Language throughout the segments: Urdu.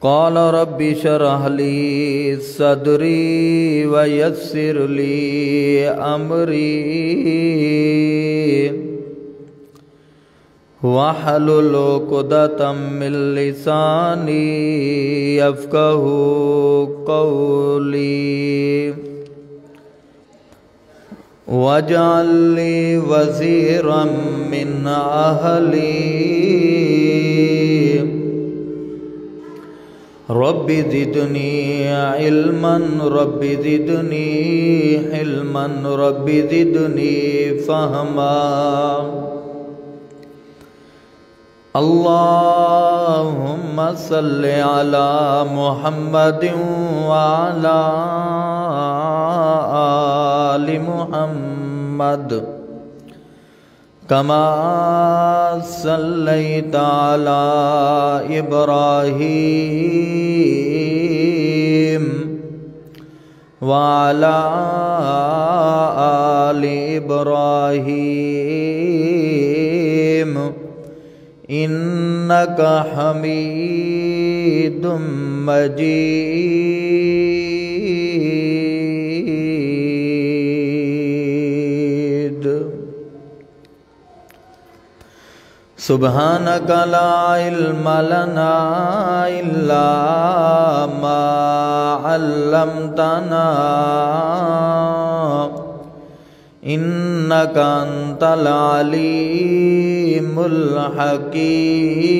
قال رب اشرح لي صدري ويسر لي أمري واحلل عقدة من لساني يفقهوا قولي واجعل لي وزيرا من أهلي رب زدني علما رب زدني حلما رب زدني فهما اللهم صل على محمد وعلى آل محمد كما صليت على إبراهيم وعلى آل إبراهيم إنك حميد مجيد سبحانك لا علم لنا إلا ما علمتنا إنك أنت العليم الحكيم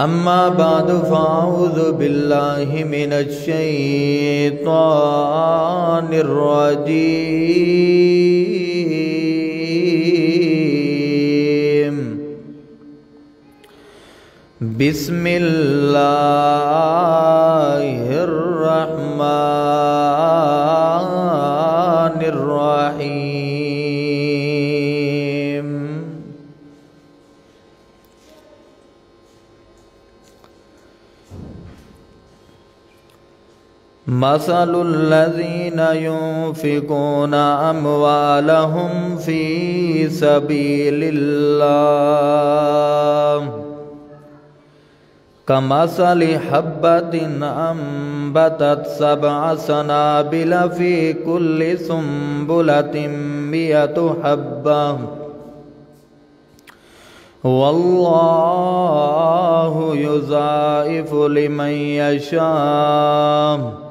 أما بعد فأعوذ بالله من الشيطان الرجيم بسم الله الرحمن الرحيم مثل الذين ينفقون أموالهم في سبيل الله كمثل حبة أنبتت 7 سنابل في كل سنبلة 100 حبة والله يضاعف لمن يشاء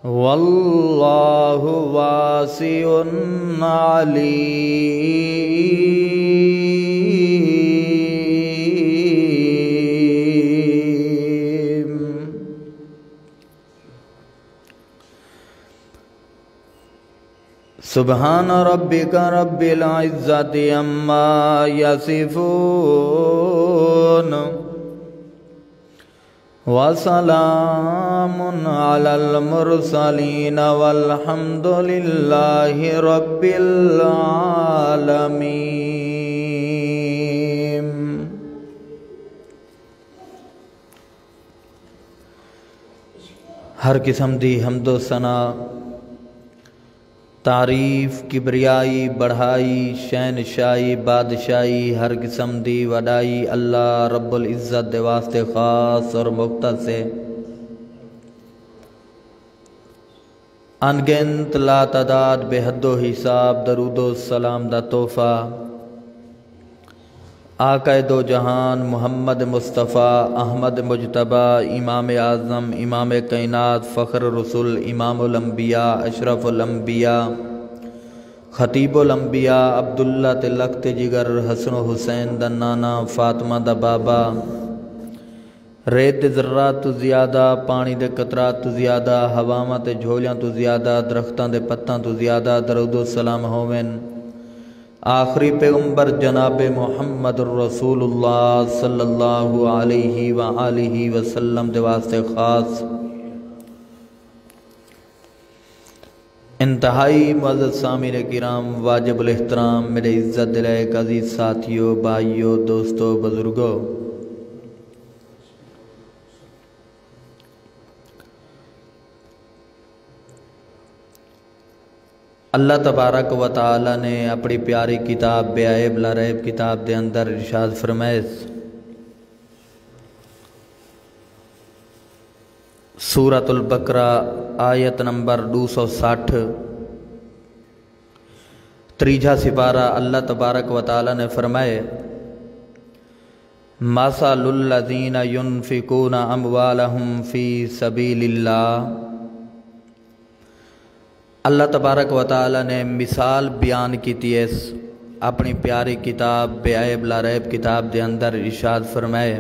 والله واسع عليم سبحان ربك رب العزة عما يصفون وسلام على المرسلين والحمد لله رب العالمين ہر قسم دی حمد و ثنا تعریف کبریائی بڑھائی شہنشاہی بادشاہی ہر قسم دی وڈائی اللہ رب العزت دے واسطے خاص اور مختص ہے انگنت لا تعداد بے حد و حساب درود و سلام دا تحفہ آقا دو جہان محمد مصطفیٰ احمد مجتبیٰ امام اعظم امام کائنات فخر رسول امام الانبیاء اشرف الانبیاء خطیب الانبیاء عبداللہ تے لخت جگر حسن و حسین دا نانا فاطمہ دا بابا ریت دے ذرات تو زیادہ پانی دے قطرات تو زیادہ ہواواں تے جھولیاں تو زیادہ درختاں دے پتاں تو زیادہ درود و سلام ہوویں آخری پیغمبر جناب محمد الرسول اللہ صلی اللہ علیہ وآلہ وسلم دے واسطے خاص انتہائی معزز سامعین کرام واجب الاحترام میرے عزت دلائق عزیز ساتھیوں بھائیوں دوستوں بزرگوں اللہ تبارک و تعالی نے اپنی پیاری کتاب بے عیب لا ریب کتاب دے اندر ارشاد فرمائے سورۃ البقرہ آیت نمبر 260 تریجا سپارہ اللہ تبارک و تعالی نے فرمائے مثل الذین ينفقون اموالهم فی سبیل اللہ۔ اللہ تبارک و تعالی نے مثال بیان کی اس اپنی پیاری کتاب بے عیب لا ریب کتاب دے اندر ارشاد فرمائے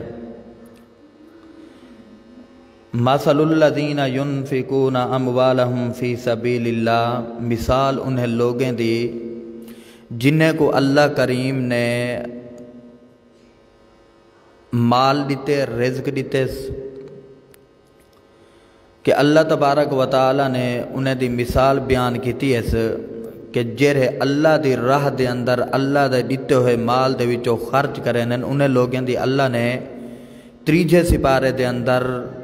مثل الذین ينفقون اموالهم فی سبیل اللہ، مثال انہیں لوگیں دی جنہیں کو اللہ کریم نے مال دیتے رزق دیتے کہ اللہ تبارک و تعالی نے انہیں دی مثال بیان کی اس کہ جڑے اللہ دی راہ دے اندر اللہ دے دیتے ہوئے مال دے وچوں خرچ کریں انہیں لوگوں دی اللہ نے تریجے سپارے دے اندر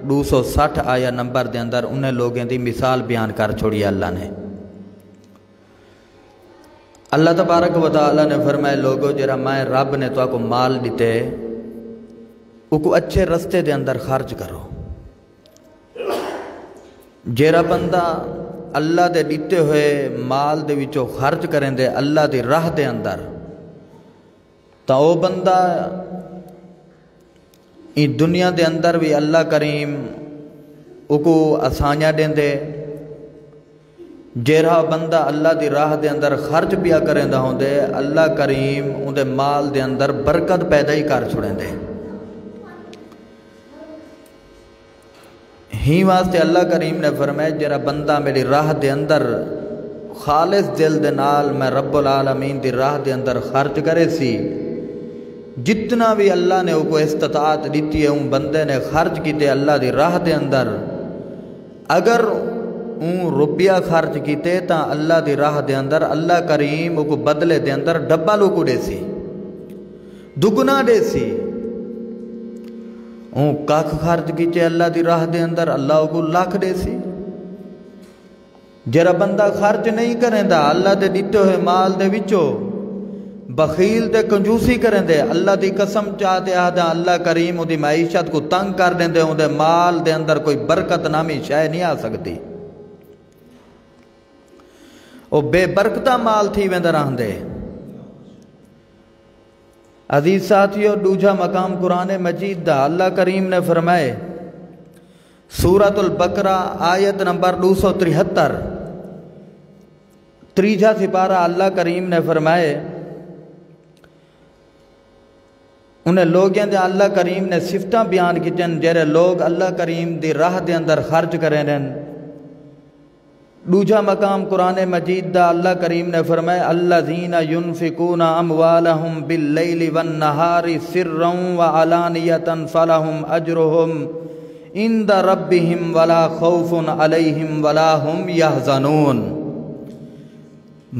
260 آیا نمبر دے اندر انہیں لوگوں دی مثال بیان کر چھوڑی اللہ نے۔ اللہ تبارک و تعالی نے فرمائے لوگو جرا میں رب نے تو کو مال دیتے او کو اچھے رستے دے اندر خرچ کرو۔ جیرا بندہ اللہ دے دیتے ہوئے مال دے وچوں خرچ کریں دے اللہ دی راہ دے اندر تا او بندہ ان دنیا دے اندر بھی اللہ کریم او کو آسانیاں دیں دے۔ جیرا بندہ اللہ دی راہ دے اندر خرچ پیا کریں دا ہوں دے اللہ کریم ان دے مال دے اندر برکت پیدا ہی کر چھوڑیں دے۔ ہی واسطے اللہ کریم نے فرمایا جرا بندہ میری راہ دے اندر خالص دل دے نال میں رب العالمین دی راہ دے اندر خرچ کرے سی، جتنا بھی اللہ نے کو استطاعت دیتی ہے ان بندے نے خرچ کیتے اللہ دی راہ دے اندر، اگر ان روپیہ خرچ کیتے تا اللہ دی راہ دے اندر اللہ کریم کو بدلے دے اندر ڈبل کو دے سی، دگنا دے سی۔ اون کاکھ خرچ کیتے اللہ دی راہ دے اندر اللہ کو لاکھ دے سی۔ جرا بندہ خرچ نہیں کریں دا اللہ دے دیتے ہوئے مال دے وچو بخیل دے کنجوسی کریں دے اللہ دی قسم چاہتے آدھا اللہ کریم دی معیشت کو تنگ کر دیں دے دے مال دے اندر کوئی برکت نامی شے نہیں آ سکتی، او بے برکتہ مال تھی ویندہ رہن دے۔ عزیز ساتھیو دوجا مقام قرآن مجید دا اللہ کریم نے فرمائے سورۃ البقرہ آیت نمبر 273 تریجا سپارہ اللہ کریم نے فرمائے انہیں لوگیں دے اللہ کریم نے صفتہ بیان کی جن جیرے لوگ اللہ کریم دی راہ دے اندر خرچ کریں دن۔ دوجا مقام قرآن مجید دا اللہ کریم نے فرمائے الذین ينفقون اموالهم باللیل والنہار سرا وعلانیتا فلہم اجرہم عند ربہم ولا خوف علیہم ولا ہم یحزنون۔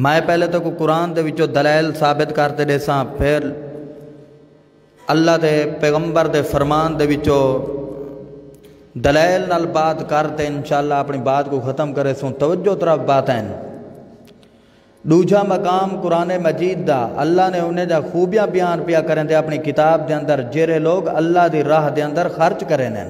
میں پہلے تو قرآن دے وچوں دلائل ثابت کرتے دے ساں، پھر اللہ دے پیغمبر دے فرمان دے وچوں دلائل نال بات کرتے انشاءاللہ اپنی بات کو ختم کرے سوں توجہ طرف بات ہیں۔ دوجا مقام قرآن مجید دا اللہ نے انہیں دا خوبیاں بیان پیا کریں دے اپنی کتاب دے اندر جیرے لوگ اللہ دی راہ دے اندر خرچ کریں دیں۔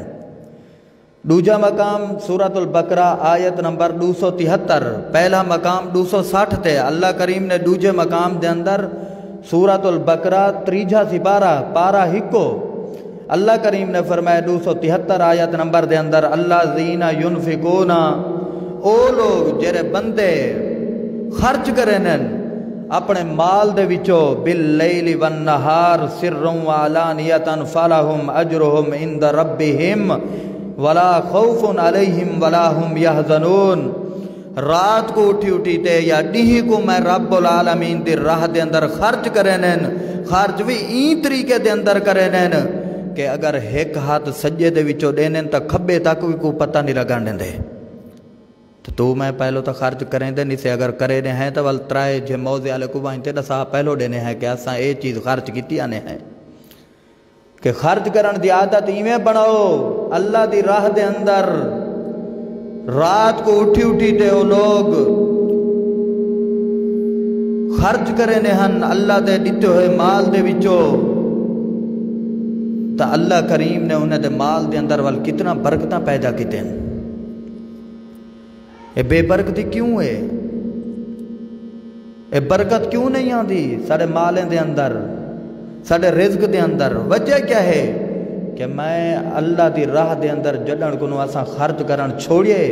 دوجا مقام سورۃ البقرہ آیت نمبر 273 پہلا مقام 260 تے اللہ کریم نے دوجے مقام دے اندر سورۃ البقرہ تریجا سپارہ پارا ہکو اللہ کریم نے فرمایا 273 آیت نمبر دے اندر اللہ زین ینفقون او لوگ جڑے بندے خرچ کریں اپنے مال دے وچو باللیل والنہار سرا وعلانیتا فلہم اجرہم عند ربہم ولا خوف علیہم ولا ہم یحزنون۔ رات کو اٹھی اٹھی تے یا ڈیہی کو میں رب العالمین دی راہ دے اندر خرچ کریں خرچ بھی این طریقے دے اندر کریں کہ اگر ایک ہاتھ سجے دے وچوں دینے تا کھبے تک بھی کو پتہ نہیں لگان دیں دے تو میں پہلو تا خرچ کریں دے نہیں سے اگر کرے دے ہیں تو والترائے جے موزے آلے کو بائیں تے نسا پہلو دینے ہیں کہ ایسا اے چیز خرچ کیتی آنے ہیں کہ خرچ کرن دی عادت ایمیں بناؤ اللہ دی راہ دے اندر۔ رات کو اٹھی اٹھی تے وہ لوگ خرچ کرنے ہن اللہ دے دیتے ہوئے مال دے وچوں تا اللہ کریم نے انہیں دے مال دے اندر وال کتنا برکتاں پیدا کیتے ہیں. اے بے برکتی کیوں ہے؟ اے برکت کیوں نہیں آندی ساڑے مالیں دے اندر، ساڑے رزق دے اندر؟ وجہ کیا ہے کہ میں اللہ دی راہ دے اندر جڑن کو اساں خرچ کرن چھوڑیے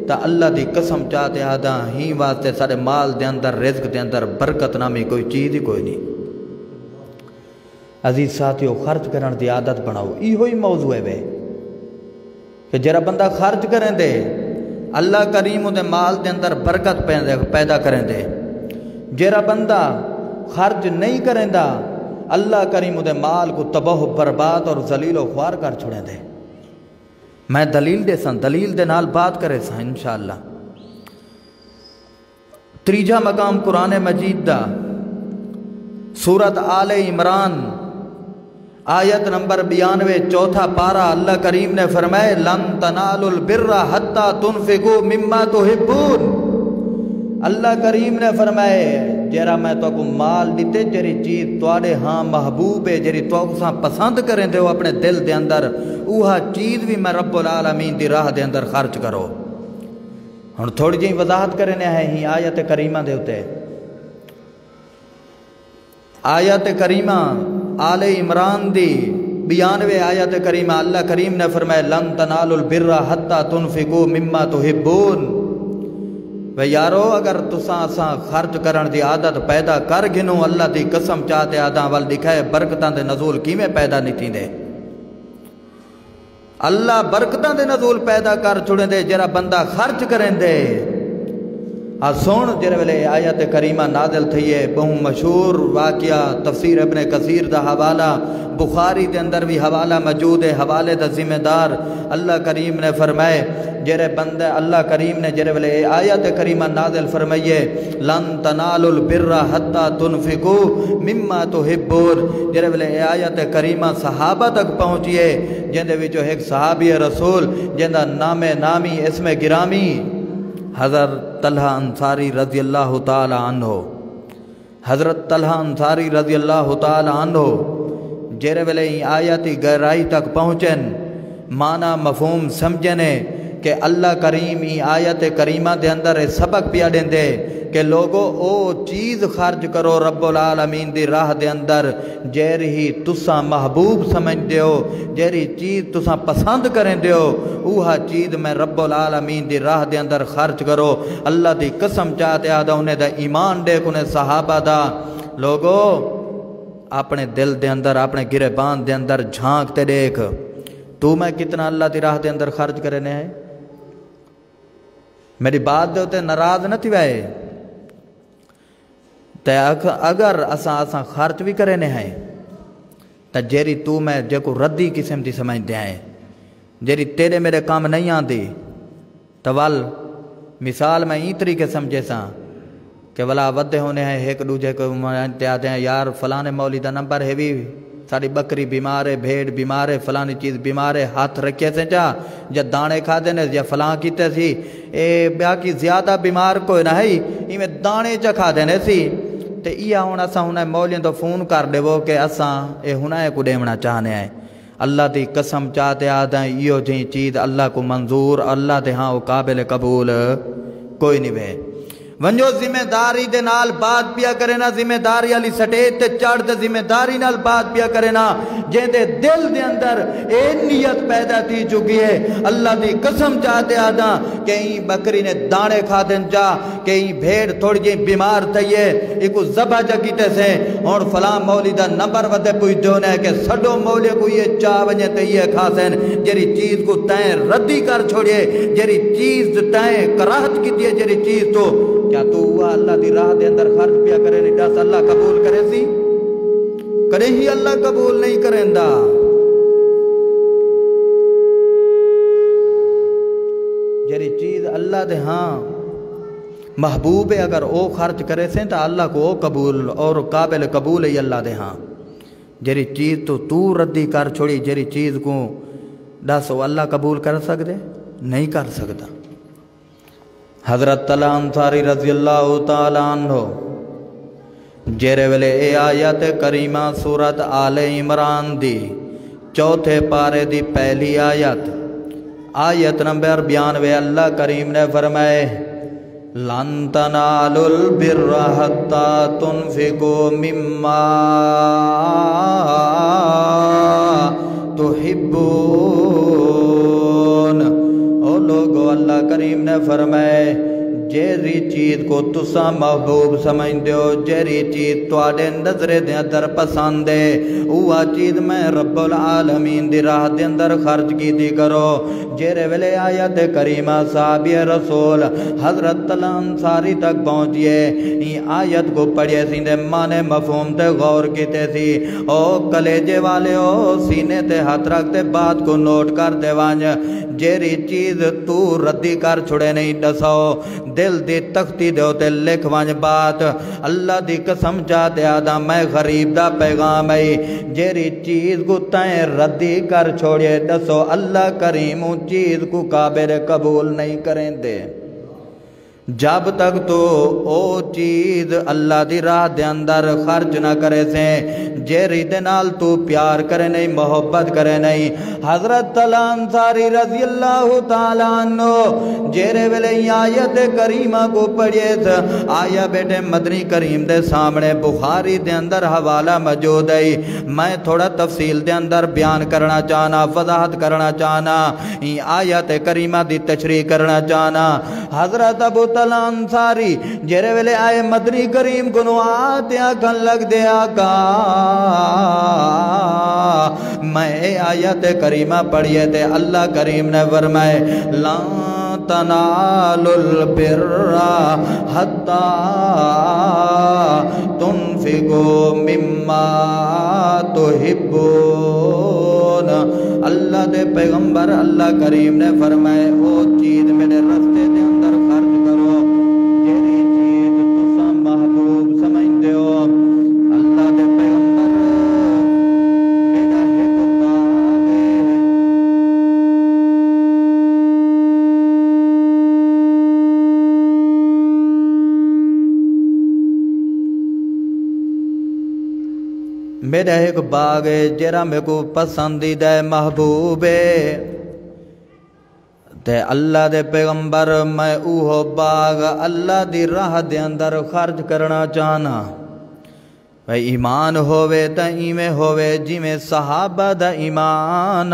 تا اللہ دی قسم چاہتے آدھا ہی واسطے ساڑے مال دے اندر رزق دے اندر برکت نامی کوئی چیز ہی کوئی نہیں. عزیز ساتھیو، خرچ کرن دی عادت بناؤ. ایہو ہی موضوع ہے کہ جرا بندہ خرچ کریں دے اللہ کریم دے مال دے اندر برکت پیدا کریں دے. جرا بندہ خرچ نہیں کریں دا اللہ کریم دے مال کو تباہ برباد اور ذلیل و خوار کر چھوڑیں دے. میں دلیل دے سن، دلیل دے نال بات کرے سن انشاءاللہ. تریجا مقام قرآن مجید دا سورت آل عمران آیت نمبر 92 چوتھا پارا اللہ کریم نے فرمائے لن تنالوا البر حتی تنفقوا مما تحبون. اللہ کریم نے فرمائے جیرا میں تو کو مال دیتے جری چیز توڑے ہاں محبوب ہے، جری تو کو پسند کریں دے ہو اپنے دل دے اندر، اوہا چیز بھی میں رب العالمین دی راہ دے اندر خرچ کرو. ہن تھوڑی جی وضاحت کرنے ہیں ہی آیت کریمہ دے ہوتے. آیت کریمہ آل عمران دی 92 آیت کریمہ اللہ کریم نے فرمائے لن تنالوا البر حتی تنفقوا مما تحبون. و یارو اگر تساں خرچ کرن دی عادت پیدا کر گنو اللہ دی قسم چاہتے آدھاں وال دکھائے برکتاں دے نزول کیویں پیدا نہیں تھی دے. اللہ برکتاں دے نزول پیدا کر چھوڑیں دے جرا بندہ خرچ کریں دے. سون جرے ویلے آیت کریمہ نازل تھئیے بہوں مشہور واقعہ تفسیر ابن کثیر دا حوالہ بخاری دے اندر بھی حوالہ موجود ہے. حوالے دا ذمہ دار اللہ کریم نے فرمائے جرے بندے اللہ کریم نے جرے ویلے آیت کریمہ نازل فرمائیے لن تنالوا البر حتی تنفقوا مما تحبون. جرے ویلے آیت کریمہ صحابہ تک پہنچیے جن دے وچوں ایک صحابی رسول جن دا نام نامی اسم گرامی حضرت طلحہ انصاری رضی اللہ تعالی عنہ. حضرت طلحہ انصاری رضی اللہ تعالی عنہ جیرے ویلے آیاتی گہرائی تک پہنچن معنی مفہوم سمجھنے کہ اللہ کریم آیت کریمہ دے اندر سبق پیا دیں دے کہ لوگو او چیز خرچ کرو رب العالمین دی راہ دے اندر جیری ہی تساں محبوب سمجھ دیو، جیری چیز تساں پسند کریں دیو، اوہا چیز میں رب العالمین دی راہ دے اندر خرچ کرو. اللہ دی قسم چاہتے آدھا انہیں دا ایمان دیکھ انہیں صحابہ دا. لوگو اپنے دل دے اندر اپنے گریبان دے اندر جھانکتے دیکھ تو میں کتنا اللہ دی راہ دے اندر خرچ کرنے ہیں. میری بات دے ہوتے ناراض نہ تھی وائے تے اگر اساں خرچ بھی کرنے ہیں تے جیری تو میں جے کو ردی قسم دی سمجھ دے آئے جیری تیرے میرے کام نہیں آندی تو وال مثال میں این طریقے سمجھے ساں کہ ولا ودے ہونے ہیں ایک دوجے کو آتے ہیں یار فلانے مولی دا نمبر ہے بھی ساری بکری بیمار ہے، بھیڑ بیمار ہے، فلانی چیز بیمار ہے، ہاتھ رکھے سے چاہ یا دانے کھا دینے یا فلان کیتے سی اے بیا کی زیادہ بیمار کوئی نہ ہے میں دانے چا کھا دینے سی تے یہ ہونا سا ہونا مولین تو فون کر دے وہ کہ اساں اے ہونا ہے کو دیمنا چاہنے ہیں. اللہ دی قسم چاہتے آدھیں یہ جہیں چیز اللہ کو منظور اللہ دے ہاں وہ قابل قبول کوئی نہیں وے. ونجو ذمہ داری دے نال بات پیا کرے نا ذمہ داری علی سٹیج تے چڑھ تے ذمہ داری نال بات پیا کرے نا جن دے دل دے اندر اے نیت پیدا تھی چکی ہے اللہ دی قسم چاہتے آدھا کہیں بکری نے دانے کھا دن جا کہیں بھیڑ تھوڑی جی بیمار تھئیے ایکو زبا جا کیتے سے اور فلان مولی دا نمبر ودے پوچھ دونے کہ سڑو مولی کو یہ چاہ ونجے تیئے کھا سین جری چیز کو تائیں ردی کر چھوڑیے جری چیز تائیں کراہت کی دیئے جری چیز تو کیا تو ہوا اللہ دی راہ دے اندر خرچ پیا کرے نہیں دس اللہ قبول کرے سی کرے ہی اللہ قبول نہیں کریں دا. جری چیز اللہ دے ہاں محبوب ہے اگر او خرچ کرے سے تو اللہ کو او قبول اور قابل قبول ہے اللہ دے ہاں. جری چیز تو ردی کر چھوڑی جری چیز کو دس وہ اللہ قبول کر سکتے نہیں کر سکتا. حضرت طلحہ انصاری رضی اللہ تعالیٰ عنہ جیرے ویلے اے آیت کریمہ سورت آل عمران دی چوتھے پارے دی پہلی آیت نمبر 92 اللہ کریم نے فرمائے لن تنالوا البر حتى تنفقوا مما تحبون۔ او لوگو اللہ کریم نے فرمائے جیری چیز کو تسا محبوب سمجھ دیو، جیری چیز تواڈے نظرے دے اندر پسند ہے، اوہ چیز میں رب العالمین دی راہ دے اندر خرچ کیتی کرو۔ جیرے ویلے آیت کریمہ صحابی رسول حضرت الانصاری تک پہنچیے، یہ آیت کو پڑھئے سی دے معنی مفہوم تے غور کیتے سی، او کلیجے والے او سینے تے ہاتھ رکھتے بات کو نوٹ کر دے وانج، جیری چیز تو ردی کر چھڑے نہیں ڈساؤ، دل دی تختی دیو تے لکھ وانج بات، اللہ دی قسم چاہتے آدھا میں غریب دا پیغام ہے، جیری چیز کو تائیں ردی کر چھوڑے ڈسو، اللہ کریم چیز کو قابل قبول نہیں کریں دے جب تک تو او چیز اللہ دی راہ دے اندر خرچ نہ کرے سے، جیری دے نال تو پیار کرے نہیں، محبت کرے نہیں۔ حضرت الانصاری رضی اللہ تعالیٰ عنہ جیرے ویلے آیت کریمہ کو پڑھئے تھا، آیا بیٹے مدنی کریم دے سامنے بخاری دے اندر حوالہ موجود ہے، میں تھوڑا تفصیل دے اندر بیان کرنا چاہنا، وضاحت کرنا چاہنا، آیت کریمہ دی تشریح کرنا چاہنا۔ حضرت ابو الانصاری جیرے ویلے آئے مدنی کریم کو نوات آکھن لگ دے آقا میں آیت کریمہ پڑھئے تھے، اللہ کریم نے فرمائے لا تنالوا البر حتی تنفقوا مما تحبون۔ اللہ دے پیغمبر اللہ کریم نے فرمائے او چیز میرے رستے دے اندر خرچ کرو جیری چیز تسا محبوب سمجھ دیو۔ اللہ دے پیغمبر میرا ایک باغ ہے، میرا ایک باغ ہے جیرا میں کو پسندیدہ محبوب ہے، تے اللہ دے پیغمبر میں اوہ باغ اللہ دی راہ دے اندر خرچ کرنا چاہنا۔ ایمان ہووے تا ایمیں ہووے جی میں صحابہ دا ایمان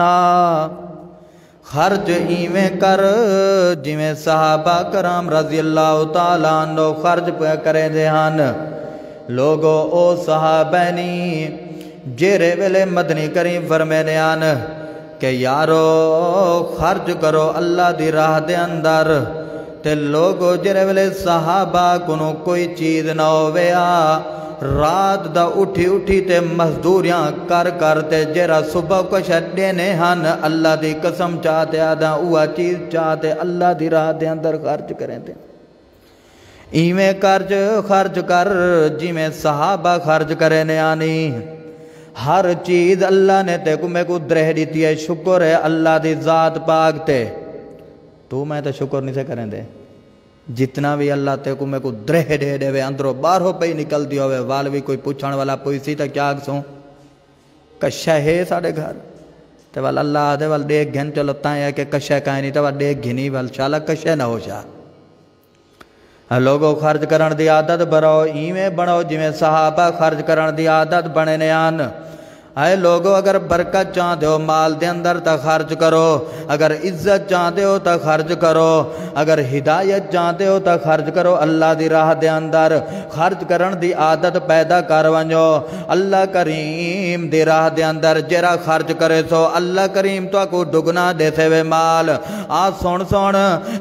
خرچ ایمیں کر جی میں صحابہ کرام رضی اللہ تعالیٰ عنہ خرچ پہ کرے دے ہن۔ لوگو او صحابینی جیرے ویلے مدنی کریم فرمینے آن کہ یارو خرچ کرو اللہ دی راہ دے اندر، تے لوگو جیرے ویلے صحابہ کنو کوئی چیز نہ ہویا، رات دا اٹھی اٹھی تے مزدوریاں کر کرتے جیرا صبح کو شڈینے ہن، اللہ دی قسم چاہتے آدھا اوہ چیز چاہتے اللہ دی راہ دے اندر خرچ کریں تے ایویں خرچ کر جی میں صحابہ خرچ کرے نے آنی۔ ہر چیز اللہ نے تے کو میں کو درہ دیتی ہے، شکر ہے اللہ دی ذات پاک تے، تو میں تے شکر نہیں سے کریں دے، جتنا بھی اللہ تے کو میں کو درہ دے دے وے اندروں باہروں پہ ہی نکل دیا ہوئے، والوی کوئی پوچھان والا پوچھی تا کیا سوں کشہ ہے ساڑے گھر تے وال اللہ آدھے وال دیکھ گھن چلتا ہے کہ کشہ کہیں نہیں تا وال دیکھ گھنی وال شالا کشہ نہ ہو شاہ۔ لوگو خرچ کرن دی عادت بڑھو، ایویں بڑھو جی میں صحابہ خرچ کرن دی عادت بنے نیان۔ اے لوگو اگر برکت چاہتے ہو مال دے اندر تا خرچ کرو، اگر عزت چاہتے ہو تا خرچ کرو، اگر ہدایت چاہتے ہو تا خرچ کرو، اللہ دی راہ دے اندر خرچ کرن دی عادت پیدا کر ونجو۔ اللہ کریم دی راہ دے اندر جرا خرچ کرے سو اللہ کریم تو کو دگنا دے سے وے مال۔ سون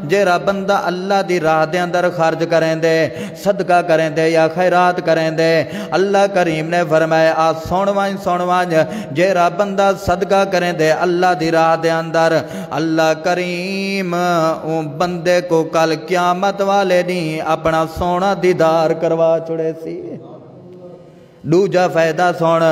جرا بندہ اللہ دی راہ دے اندر خرچ کریں دے، صدقہ کریں دے یا خیرات کریں دے، اللہ کریم نے فرمایا سون وائن جیرا بندہ صدقہ کریں دے اللہ دی راہ دے اندر، اللہ کریم بندے کو کل قیامت والے نہیں اپنا سونا دیدار کروا چھڑے سی۔ دوجا فائدہ سن،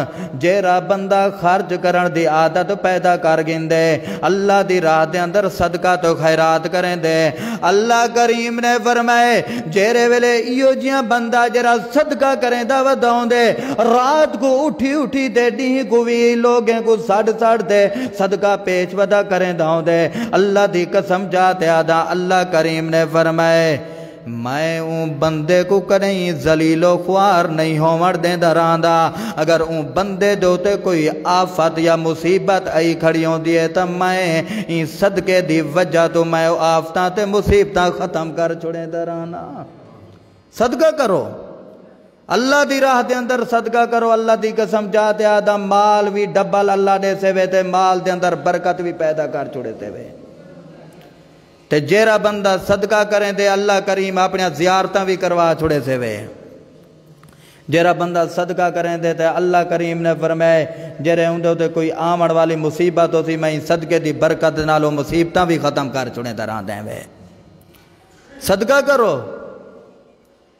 جیڑا بندہ خرچ کرن دی عادت پیدا کر گیندے اللہ دی راہ دے اندر صدقہ تو خیرات کریں دے، اللہ کریم نے فرمائے جیرے ویلے ایو جیاں بندہ جیرا صدقہ کریں دا وداؤں دے، رات کو اٹھی اٹھی دے ڈی کو بھی لوگیں کو ساڑھ ساڑھ دے صدقہ پیش ودا کریں داؤں دے، اللہ دی قسم جاتے آدھا اللہ کریم نے فرمائے میں اون بندے کو کہیں ذلیل و خوار نہیں ہو مر دیں دراندہ، اگر اون بندے دوتے کوئی آفت یا مصیبت آئی کھڑی ہوں دیئے تو میں ان صدقے دی وجہ تو میں آفتاں تے مصیبتاں ختم کر چھوڑیں درانا۔ صدقہ کرو، اللہ دی راہ دے اندر صدقہ کرو، اللہ دی قسم جاتے آدم مال بھی ڈبل اللہ دے سے وے تے مال دے اندر برکت بھی پیدا کر چھوڑے تے وے، تے جیرا بندہ صدقہ کریں دے اللہ کریم اپنے زیارتاں بھی کروا چھوڑے سے وے، جیرا بندہ صدقہ کریں دے تے اللہ کریم نے فرمائے جیرے ہوں دے کوئی آمن والی مصیبت ہو سی میں صدقے دی برکت نالو مصیبتاں بھی ختم کر چھوڑے دران دیں وے۔ صدقہ کرو،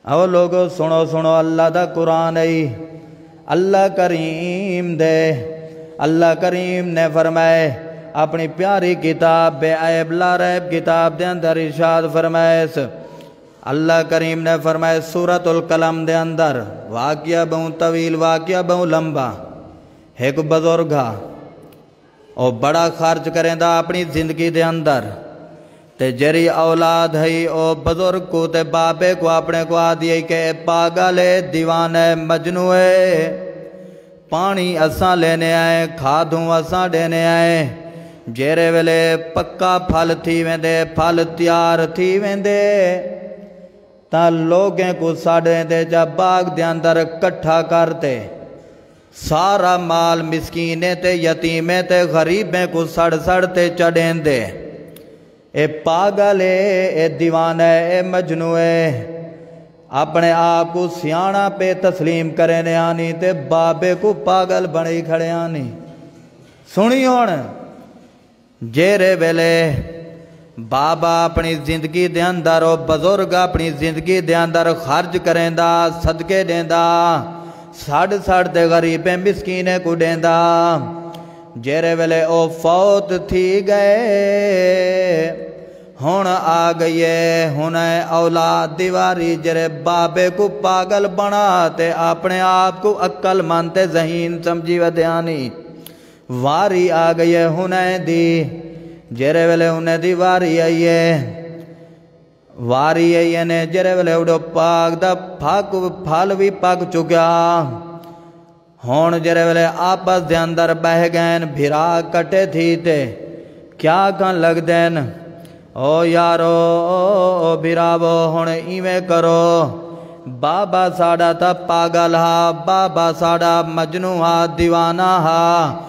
او لوگو سنو سنو اللہ دا قرآن ہے، اللہ کریم دے، اللہ کریم نے فرمائے اپنی پیاری کتاب بے عیب لا ریب کتاب دے اندر ارشاد فرمائے، اللہ کریم نے فرمائے سورۃ القلم دے اندر واقعہ بہوں طویل واقعہ بہوں لمبا، ایک بزرگا او بڑا خرچ کریں دا اپنی زندگی دے اندر، تے جری اولاد ہے او بزرگ کو تے بابے کو اپنے کو آدھی کہ پاگلے دیوانے مجنوعے پانی اساں لینے آئے کھادوں اساں دینے آئے، جیرے ویلے پکا پھل تھی ویندے پھل تیار تھی ویندے تا لوگیں کو ساڑھیں دے جا باغ دے اندر کٹھا کرتے، سارا مال مسکینے تے یتیمیں تے غریبیں کو سڑ سڑتے چڑھیں دے، اے پاگلے اے دیوانے اے مجنوعے اپنے آپ کو سیانہ پہ تسلیم کرنے آنی تے بابے کو پاگل بڑی کھڑے آنی۔ سنی ہون جیرے ویلے بابا اپنی زندگی دے اندر اور بزرگ اپنی زندگی دے اندر خرچ کریں دا صدقے دیں دا ساڑھ ساڑھ دے غریبیں مسکینے کو دیں دا، جیرے ویلے او فوت تھی گئے ہون آ گئیے ہون اولاد دیواری جرے بابے کو پاگل بناتے اپنے آپ کو عقل مانتے ذہین سمجھی ودیانی، واری آ گئیے ہون دی جرے ویلے ہون دی واری آئیے واری آئیے نے جرے ویلے اڑو پاک دا پھال بھی پاک چکیا ہون جرے ویلے آپس دے اندر بہ گئن بھرا کٹے تھی تے کیا کن لگ دین او یارو او بھراو ہون ایویں کرو بابا ساڑا تا پاگل ہا بابا ساڑا مجنو ہا دیوانہ ہا،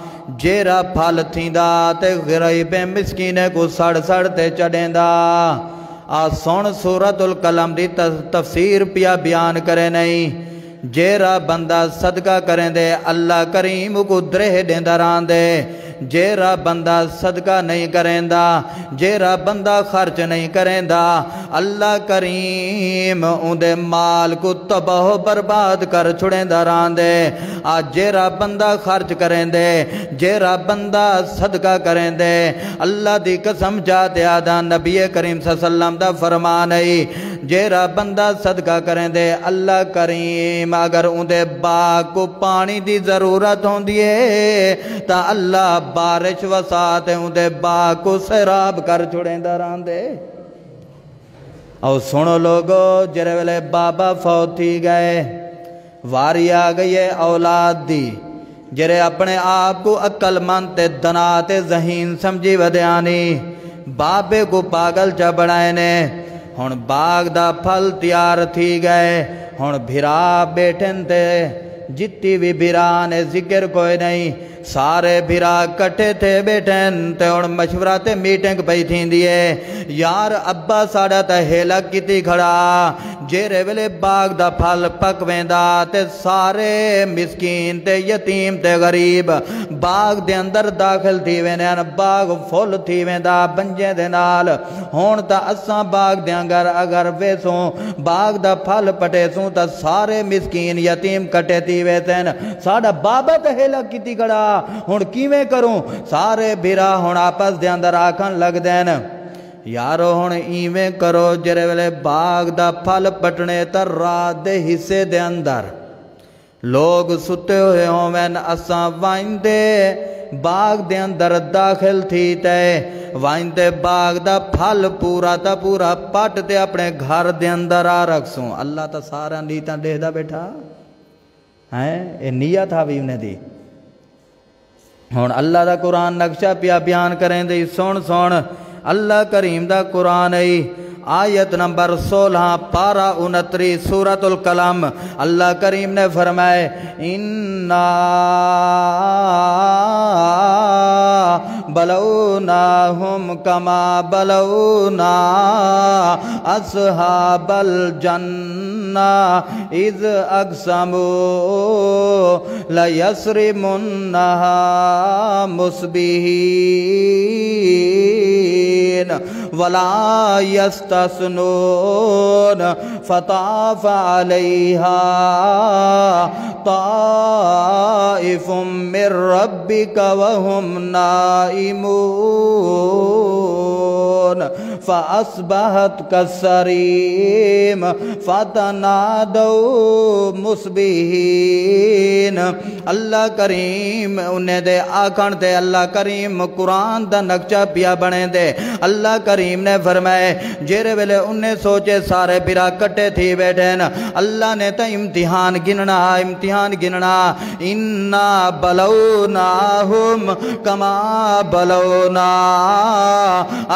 جیرا پھل تھیندا تے غریبیں مسکینے کو سڑ سڑتے چڑھیں دا، سن سورۃ القلم دی تفسیر پیا بیان کرے نہیں، جیرا بندہ صدقہ کریں دے اللہ کریم کو درہ دیں دران دے، جیرا بندہ صدقہ نہیں کریں دا جیرا بندہ خرچ نہیں کریں دا اللہ کریم ان دے مال کو تباہ و برباد کر چھڑیں دران دے، جیرا بندہ خرچ کریں دے جیرا بندہ صدقہ کریں دے اللہ دی قسم جاتے آدھا نبی کریم صلی اللہ علیہ وسلم دا فرمان ہے، جیرا بندہ صدقہ کریں دے اللہ کریم اگر ان دے باغ کو پانی دی ضرورت ہوں دیئے تا اللہ بارش وسات ان دے باغ کو سیراب کر چھوڑیں دران دے۔ او سنو لوگو جرے ویلے بابا فوت تھی گئے واری آ گئی اولاد دی، جرے اپنے آپ کو عقل مانتے دناتے ذہین سمجھی ودیانی بابے کو پاگل چا بڑھائے نے، ہون باغ دا پھل تیار تھی گئے ہون بھرا بیٹھن تے جتی بھی بھرانے ذکر کوئی نہیں، سارے بھرا کٹھے تھے بیٹھن تے ہن مشورہ تے میٹنگ پئی تھیندی ہے یار ابا ساڈا تے ہیلا کیتی کھڑا جیرے ویلے باغ دا پھل پک ویندا تے سارے مسکین تے یتیم تے غریب باغ دے اندر داخل تھی ویندے ہن باغ فل تھی ویندا بنجے دے نال ہن تا اساں باغ دے اگر ویسوں باغ دا پھل پٹے سوں تا سارے مسکین یتیم کٹے تھی ویسن ساڈا بابا تے ہیلا کیتی کھڑا ہن کیویں کروں سارے بھرا ہن آپس دے اندر آکھن لگ دین یارو ہن ایویں کرو جڑے ویلے باغ دا پھل پٹنے تے رات دے حصے دے اندر لوگ ستے ہوئے ہوویں اساں وائندے باغ دے اندر داخل تھی تے وائندے باغ دا پھل پورا تا پورا پٹ تے اپنے گھر دے اندر آ رکھسوں اللہ تا سارا نیتاں دیکھدا بیٹھا ہے اے نیت آوی انہیں دی ہن اللہ دا قرآن نقشہ پیا بیان کریں دے سن اللہ کریم دا قرآن ہے آیت نمبر 16 پارہ 29 سورۃ القلم اللہ کریم نے فرمائے اِنَّا بَلَوْنَاهُمْ كَمَا بَلَوْنَا أَصْحَابَ الْجَنَّةِ إِذْ أَقْسَمُوا لَيَصْرِمُنَّهَا مُصْبِحِينَ وَلَا يَسْتَثْنُونَ فَطَافَ عَلَيْهَا طَائِفٌ مِّن رَّبِّكَ وَهُمْ نَائِمُونَ فَأَصْبَحَتْ كَالصَّرِيمِ فَتَنَادَوْا مُصْبِحِينَ اللہ کریم انہیں دے آکھن دے اللہ کریم قرآن دا نقشہ پیا بنے دے اللہ کریم نے فرمائے جیرے ویلے انہیں سوچے سارے برا کٹے تھی بیٹھے نا اللہ نے تا امتحان گننا اِنَّا بَلَوْنَاهُمْ كَمَا بَلَوْنَا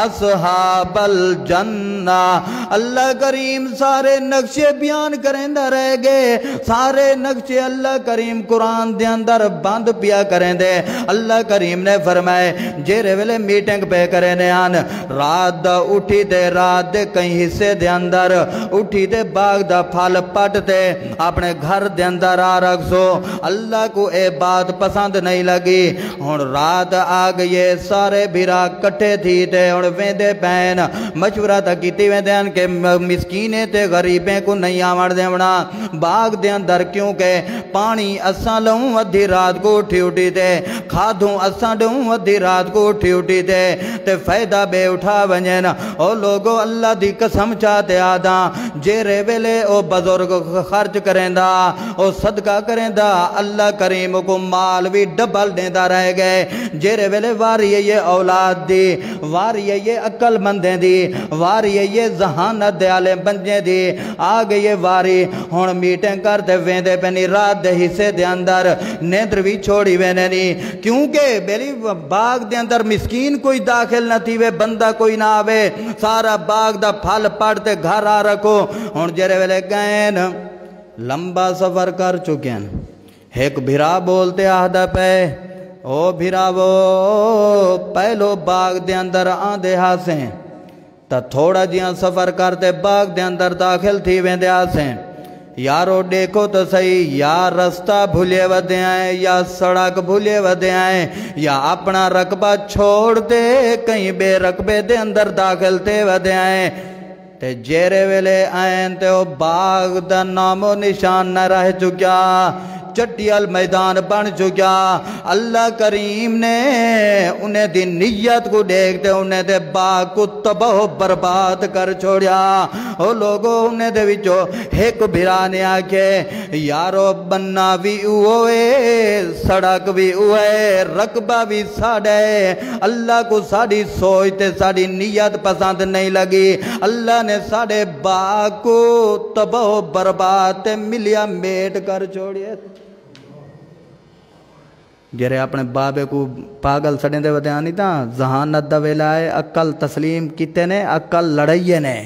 أَصْحَابَ الْجَنَّةِ اللہ کریم سارے نقشے بیان کریں دا رہ گئے سارے نقشے اللہ کریم قرآن دے اندر بند پیا کریں دے اللہ کریم نے فرمائے جیرے ویلے میٹنگ پہ کریں نے آن رات دا اٹھی دے رات دے کئی حصے دے اندر اٹھی دے باغ دا پھل پٹ دے اپنے گھر دے اندر آ رکھ سو اللہ کو اے بات پسند نہیں لگی ہن رات آ گئی سارے بھیرا کٹھے تھی تے ہن ویندے پین مشورہ تا کیتی ویندے ان کہ مسکینے تے غریبیں کو نہیں آمڑ دیونا باغ دے اندر کیونکہ پانی اساں لوں ادھی رات کو اٹھی تے کھادوں اساں لوں ادھی رات کو اٹھی تے فائدہ بے اٹھا ونجن او لوگو اللہ دی قسم چاہتے آدھاں جیرے ویلے او بزرگ خرچ کریں دا او صدقہ کریں دا اللہ کریم کو مال بھی ڈبل دیں دا رہ گئے جیرے ویلے واری یہ اولاد دی واری یہ عقل مندیں دی واری یہ ذہانت دے آلے بنجیں دی آگے یہ واری ہون میٹنگ کرتے ویندے پہنی رات دے حصے دے اندر نیندر بھی چھوڑی وینے نہیں کیونکہ بیلی باغ دے اندر مسکین کوئی داخل نہ تھی وے بندہ کوئی نہ آوے سارا باغ دا پھل پڑتے گھر آ رکھو ہون جرے ویلے گئن لمبا سفر کر چکیں ایک بھرا بولتے آہدہ پہ او بھرا وہ پہلو باغ دے اندر آندے ہاسیں تا تھوڑا جیاں سفر کرتے باغ دے اندر داخل تھی ویندے ہاسیں یارو دیکھو تو صحیح یا رستہ بھولے ودے آئیں یا سڑک بھولے ودے آئیں یا اپنا رقبہ چھوڑ دے کہیں بے رقبے دے اندر داخل تے ودے آئیں تے جیرے ویلے آئیں تے او باغ دا نام و نشان نہ رہ چکیا چٹیال میدان بن چکیا اللہ کریم نے انہیں دی نیت کو دیکھتے انہیں دے باغ کو تباہ برباد کر چھوڑیا او لوگوں انہیں دے وچو ایک بھرانے آکے یارو بننا بھی ہوئے سڑک بھی ہوئے رقبہ بھی ساڑے اللہ کو ساڑی سوچتے ساڑی نیت پسند نہیں لگی اللہ نے ساڑے باغ کو تباہ برباد ملیا میٹ کر چھوڑیے جرے اپنے بابے کو پاگل سڑیں دے ودیاں نہیں تھا ذہانت دا ویلا ہے عقل تسلیم کیتے نے عقل لڑائیے نے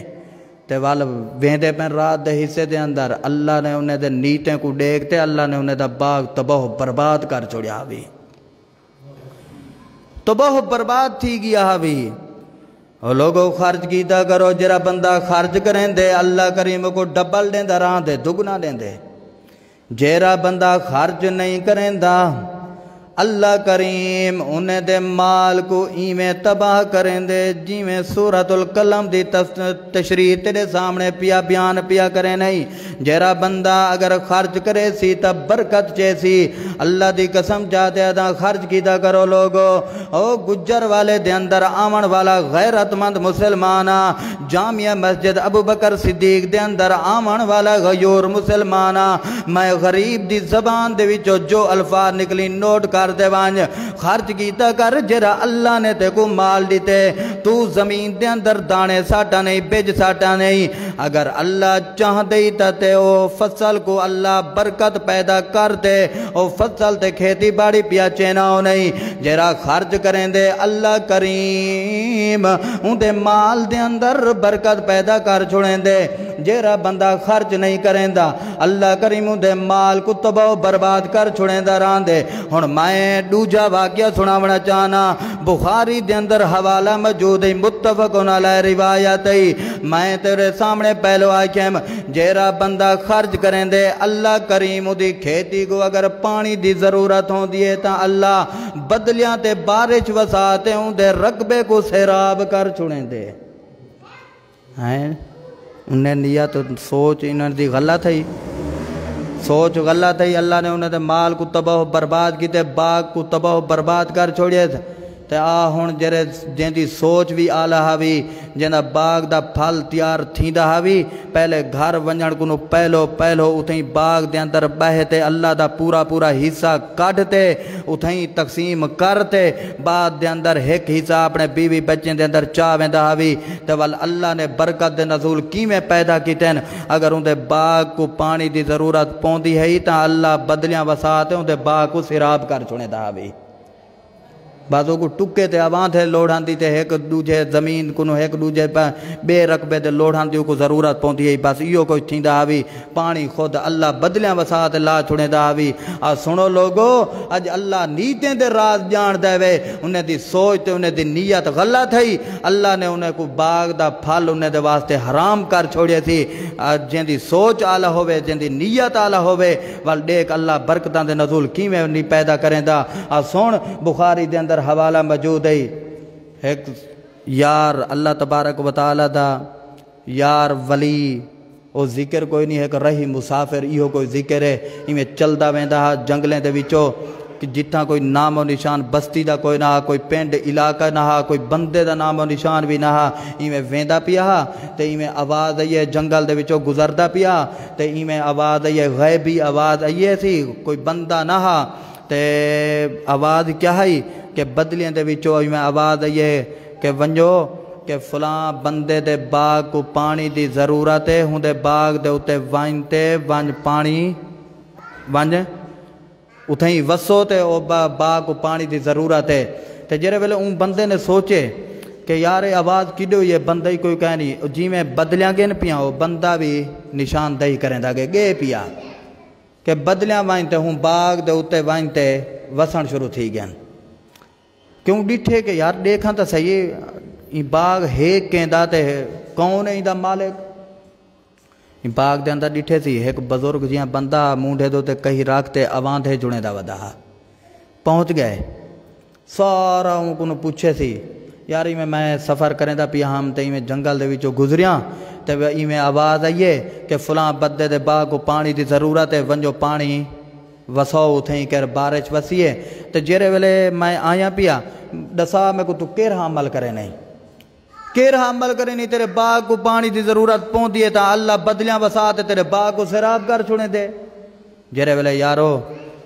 تے وال ویندے پین رات دے حصے دے اندر اللہ نے انہیں دے نیتیں کو دیکھتے اللہ نے انہیں دا باغ تباہ برباد کر چھوڑیا بھی تو بہت برباد تھی گیا بھی لوگوں خرچ کیتا کرو جرا بندہ خرچ کریں دے اللہ کریم کو ڈبل دیں دا راہ دے دگنا دیں دے جیرا بندہ خرچ نہیں کریں دا اللہ کریم انہیں دے مال کو ایمیں تباہ کریں دے جی میں سورۃ القلم دی تشریح تیرے سامنے پیا بیان پیا کریں نہیں جیرا بندہ اگر خرچ کرے سی تب برکت چیسی اللہ دی قسم چاہتے دا خرچ کیتا کرو لوگو او گجر والے دے اندر آمن والا غیرت مند مسلمانا جامعہ مسجد ابو بکر صدیق دے اندر آمن والا غیور مسلمانا میں غریب دی زبان دے وچو جو الفاظ نکلی نوٹ کر دے وانج خرچ کیتا کر جرا اللہ نے تے کو مال دیتے تو زمین دے اندر دانے ساٹا نہیں بیج ساٹا نہیں اگر اللہ چاہ دیتا تے او فصل کو اللہ برکت پیدا کر دے او فصل تے کھیتی باڑی پیا چیناؤ نہیں جرا خرچ کریں دے اللہ کریم ان دے مال دے اندر برکت پیدا کر چھوڑیں دے جیرا بندہ خرچ نہیں کریں دا اللہ کریم ان دے مال کو تباہ برباد کر چھوڑیں دا ران دے ہن میں دوجا واقعہ سناونا چاہنا بخاری دے اندر حوالہ موجود ہے متفقن علیہ روایت ہے میں تیرے سامنے پہلو آکھیں جیرا بندہ خرچ کریں دے اللہ کریم دی کھیتی کو اگر پانی دی ضرورت ہوں دیئے تا اللہ بدلیاں تے بارش وساتے ہوں دے رقبے کو سیراب کر چھوڑیں دے انہیں نیت سوچ انہیں دی غلط ہے سوچ غلط ہے اللہ نے انہیں دے مال کو تباہ برباد کی تے باغ کو تباہ برباد کر چھوڑیے تھے تے ہن جرے جن دی سوچ بھی آلہ ہوی جن باغ دا پھل تیار تھیندا ہوی پہلے گھر ونجن کو پہلو اتھیں باغ دے اندر بہتے اللہ دا پورا حصہ کڈتے اتھیں تقسیم کرتے بعد دے اندر ایک حصہ اپنے بیوی بچے دے اندر چاہ ویندا ہوی تے ول اللہ نے برکت دے نزول کیویں پیدا کیتے اگر ان دے باغ کو پانی دی ضرورت پوندی ہے تا اللہ بدلیاں وساتے ان دے باغ کو سیراب کر چھوڑیندا ہوی بعضوں کو ٹکے تے آوان تھے لوڑھان دی تے ایک دوجہ زمین کنو ایک دوجہ بے رقبے تے لوڑھان دیو کو ضرورت پونتی ہے بس ایو کوئی تھیں دا آوی پانی خود اللہ بدلیاں وساعت لا چھوڑے دا آوی سنو لوگو اج اللہ نیتیں دے راز جان دے وے انہیں دی سوچ تے انہیں دی نیت غلط ہے اللہ نے انہیں کو باغ دا پھل انہیں دے واسطے حرام کر چھوڑے تھی جن دی سوچ آلہ ہوئے جن دی نیت آلہ ہوئے وال دیکھ اللہ برکتاں دے نزول کیویں نہیں پیدا کریں دا سن بخاری دے اندر حوالہ موجود ہے ایک یار اللہ تبارک و تعالی دا یار ولی او ذکر کوئی نہیں ہے کہ رہی مسافر ایہو کوئی ذکر ہے ایویں چلدا ویندا جنگلیں دے وچوں کہ جتھاں کوئی نام و نشان بستی دا کوئی نہ کوئی پنڈ علاقہ نہ کوئی بندے دا نام و نشان بھی نہ ایویں ویندا پیا تے ایویں آواز آئی جنگل دے وچوں گزردا پیا تے ایویں آواز آئی غیبی آواز آئی سی کوئی بندہ نہ تے آواز کیا ہے کہ بدلیاں دے وچوں میں آواز آئی ہے کہ ونجو کہ فلاں بندے دے باغ کو پانی دی ضرورت ہے ہوں دے باغ دے اتے وانجتے وانج پانی وانج اتھیں وسو تے او باغ کو پانی دی ضرورت ہے تے جرے ویلے ان بندے نے سوچے کہ یار آواز کیڈو یہ بندہ ہی کوئی کہہ نہیں جی میں بدلیاں گن پیا وہ بندہ بھی نشان دہی کریں دا گے پیا کہ بدلیاں وانجتے ہوں باغ دے اتے وانجتے وسن شروع تھی گئن کیوں ڈٹھے کہ یار دیکھاں تا صحیح یہ باغ ایک کہندا تے کون ہے دا مالک یہ باغ دے اندر ڈٹھے سی ایک بزرگ جیاں بندہ مونڈے دو تے کہیں راکتے اوان تھے جڑے دا ودا پہنچ گئے سارا ان کو پوچھے سی یار میں سفر کریں دا پیا ہم تے میں جنگل دے وچوں گزریاں تے میں آواز آئیے کہ فلاں بدے دے باغ کو پانی دی ضرورت ہے ونجو پانی وساؤ اتھیں کر بارش وسیے تے جیرے ویلے میں آیا پیا دسا میں کو تو کیرہا عمل کرے نہیں کیرہا عمل کرے نہیں تیرے باغ کو پانی دی ضرورت پہنچ دیئے تا اللہ بدلیاں وساتے تیرے باغ کو سیراب کر چھوڑے دے جیرے ویلے یارو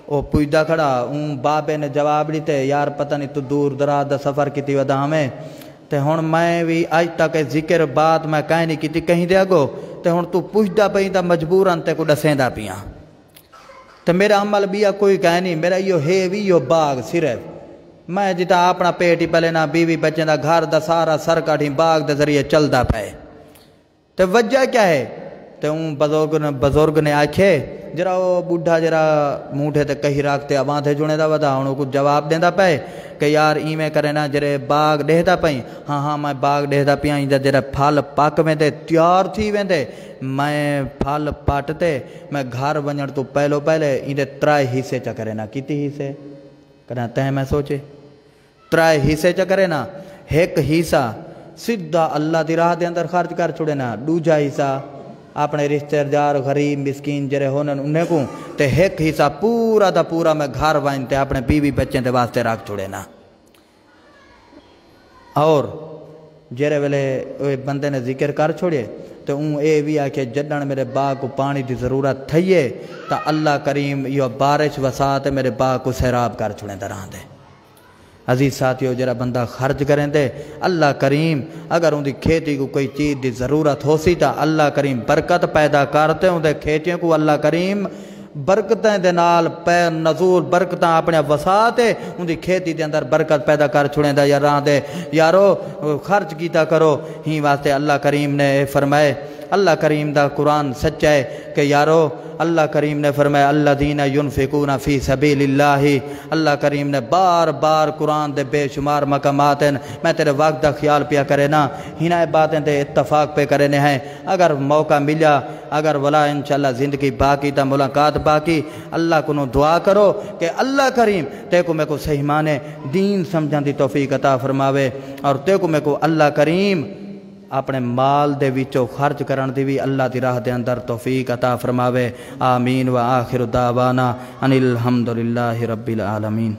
او پوچھدا کھڑا ان بابے نے جواب لیتے یار پتہ نہیں تو دور دراز دا سفر کیتی ودا ہمیں تے ہن میں بھی آج تک ذکر بات میں کہیں نہیں کیتی کہیں دے گو تے ہن تو پوچھدا پئی تا مجبوراً تے کو دسیندا پیاں تے میرا عمل بھی کوئی کہیں نہیں میرا یہ ہے بھی یہ باغ صرف میں جتا اپنا پیٹ ہی پہلے نہ بیوی بچے دا گھر دا سارا سر کاٹھی باغ دے ذریعے چلدا پے تے وجہ کیا ہے تے ان بزرگ نے آکھے جرا وہ بڈھا جرا موٹھے تے کہی راکتے آواں تھے جنے دا ودا ہن کچھ جواب دیندا پئے کہ یار ایویں کرے نا جڑے باغ ڈہدا پئی ہاں میں باغ ڈہدا پیاں دا جڑا پھل پک ویندے تیار تھی ویندے میں پھل پٹتے میں گھر ونجن تو پہلے ایندے 3 حصے چا کرے نا کیتی حصے کنا تے میں سوچے 3 حصے چا کرے نا ایک حصہ سیدھا اللہ دی راہ دے اندر خرچ کر چھڑے نا دوجا حصہ اپنے رشتہ دار غریب مسکین جڑے ہونن انہیں کو تے ایک حصہ پورا دا پورا میں گھر وائن تے اپنے بیوی بچے دے واسطے رکھ چھڑے نا اور جڑے ویلے بندے نے ذکر کر چھوڑے تو اے بھی آ کہ جڈن میرے باغ کو پانی دی ضرورت تھئیے تا اللہ کریم یہ بارش وسات میرے باغ کو سیراب کر چھوڑیں دران دے عزیز ساتھیو جرا بندہ خرچ کریں دے اللہ کریم اگر ان دی کھیتی کو کوئی چیز دی ضرورت ہو سی تا اللہ کریم برکت پیدا کرتے ان دے کھیتیوں کو اللہ کریم برکتیں دے نال پہ نزول برکتیں اپنے وساتے ان دی کھیتی دے اندر برکت پیدا کر چھوڑیں دا یا راہ دے یارو خرچ کیتا کرو ہی واسطے اللہ کریم نے فرمائے اللہ کریم دا قرآن سچا ہے کہ یارو اللہ کریم نے فرمایا الذین ینفقون فی سبیل اللہ اللہ کریم نے بار بار قرآن دے بے شمار مقامات ہیں میں تیرے وقت دا خیال پیا کرے نا ہنائے باتیں تے اتفاق پہ کرے نے ہیں اگر موقع ملیا اگر ولا انشاءاللہ زندگی باقی تا ملاقات باقی اللہ کو دعا کرو کہ اللہ کریم تے کو میں کو صحیح مانے دین سمجھان دی توفیق عطا فرماوے اور تے کو میں کو اللہ کریم اپنے مال دے وچوں خرچ کرن دی بھی اللہ دی راہ دے اندر توفیق عطا فرماوے آمین و آخر دعوانا ان الحمدللہ رب العالمین